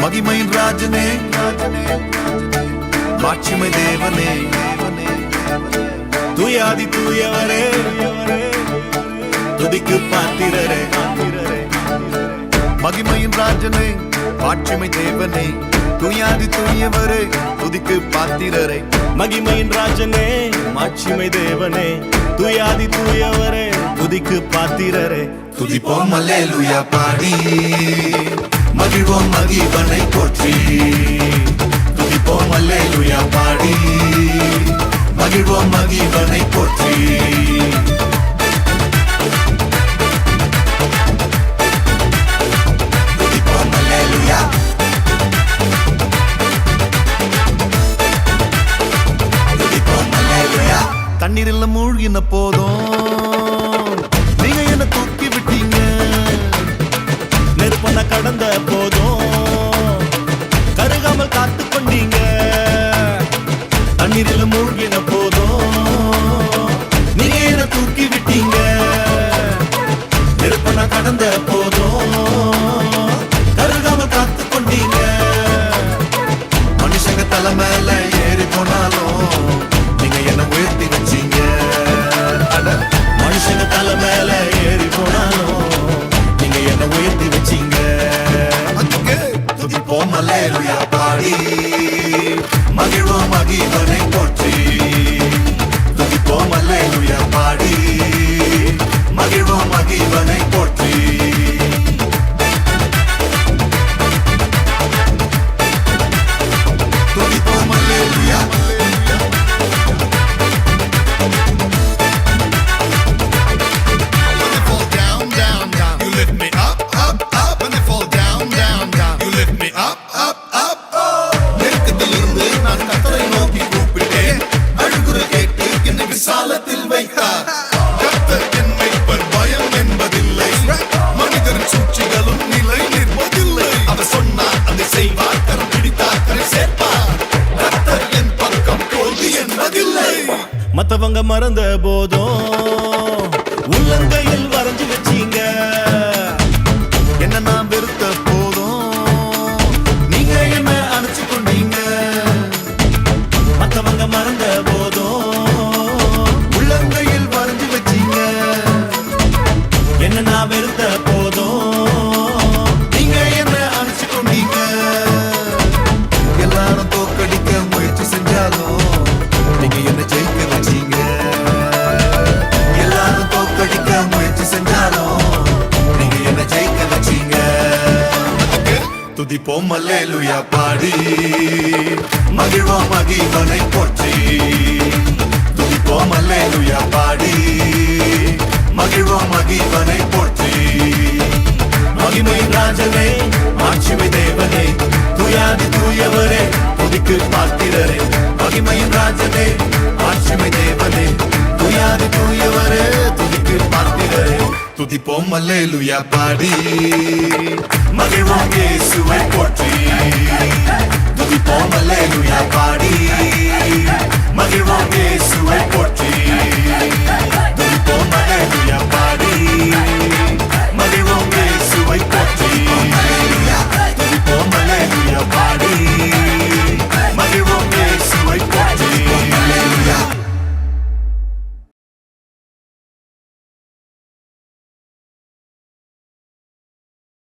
மகிமையின் ராஜனே மாட்சிமை தேவனே தூயாதி தூயவரே துதிக்கு பாத்திரரே மகிமையின் ராஜனே மாட்சிமை தேவனே தூயாதி தூயவரே துதிக்கு பாத்திரரே மகிமையின் ராஜனே மாட்சிமை தேவனே தூயாதி தூயவரே துதிக்கு பாத்திரரே துதிப்போம் அல்லேலூயா பாடி மகிழ்வோம் மகிவனை போற்றி துதிப்போம் அல்லேலூயா பாடி மகிழ்வோம் மகிவனை போற்றி துதிப்போம் அல்லேலூயா துதிப்போம் அல்லேலூயா தண்ணீரில் மூழ்கின போதும் நீங்க என்ன தூக்கி விட்டீங்க நெருப்பன கடந்த போதும் கருகாமல் காத்து கொண்டீங்க தண்ணீரில் மூழ்கின போதும் நீங்க என்ன தூக்கி விட்டீங்க நெருப்பன கடந்த போதும் கருகாம காத்து கொண்டீங்க மனுஷங்க தலை மேல ஏறி போனாலும் நீங்க என்ன உயர்த்தி வச்சீங்க மனுஷங்க தலை மேல ஏறி போனாலும் நீங்க என்ன உயர்த்தி வச்சீங்க துதிப்போம் அல்லேலூயா பாடி மகிழ்வோம் மகிவனை போற்றி துதிப்போம் அல்லேலூயா பாடி மகிழ்வோம் மகிவனை போற்றி துதிப்போம் அல்லேலூயா When they fall down, down, down, you lift me up, up, up. When they fall down, down, down, you lift me up, up, up. நெருக்கத்திலிருந்து நான் கர்த்தரை நோக்கி கூப்பிட்டேன் அழுகுரல் கேட்டு என்னை விசாலத்தில் வைத்தார் கர்த்தர் என் மேய்ப்பர், பயம் என்பதில்லை. மனிதரின் சூழ்ச்சிகளும் நிலை நிற்பதில்லை. அவர் சொன்னார் அதை செய்வார், கரம் பிடித்தார் கரை சேர்ப்பார். கர்த்தர் என் பக்கம் தோல்வி என்பதில்லை. மத்தவங்க மறந்த போதும் உள்ளங்கையில் வரைஞ்சு வச்சீங்க என்ன நான் வெறுத்த போதும் நீங்க என்ன அணைச்சு கொண்டீங்க மத்தவங்க மறந்த போதும் உள்ளங்கையில் வரைஞ்சு வச்சீங்க என்ன நான் வெறுத்த போதும் நீங்க என்ன அணைச்சு கொண்டீங்க எல்லாரும் தோக்கடிக்க முயற்சி செஞ்சாலும் நீங்க என்ன ஜெயிக்க வச்சீங்க எல்லாரும் தோக்கடிக்க முயற்சி செஞ்சாலும் நீங்க என்ன ஜெயிக்க வச்சீங்க துதிப்போம் அல்லேலூயா பாடி மகிழ்வோம் மகிவனை போற்றி துதிப்போம் அல்லேலூயா பாடி மகிழ்வோம் மகிவனை போற்றி மகிமையின் ராஜனே மாட்சிமை தேவனே தூயாதி தூயவரே துதிக்கு பாத்திரரே மகிமையின் ராஜனே ஆட்சிமை தேவனே தூயாதி தூயவரே துதிக்கு பாத்திரரே துதிப்போம் அல்லேலூயா பாடி மகிழ்வோம் இயேசுவை போற்றி துதிப்போம் அல்லேலூயா பாடி மகிழ்வோம் இயேசுவை போற்றி துதிப்போம் அல்லேலூயா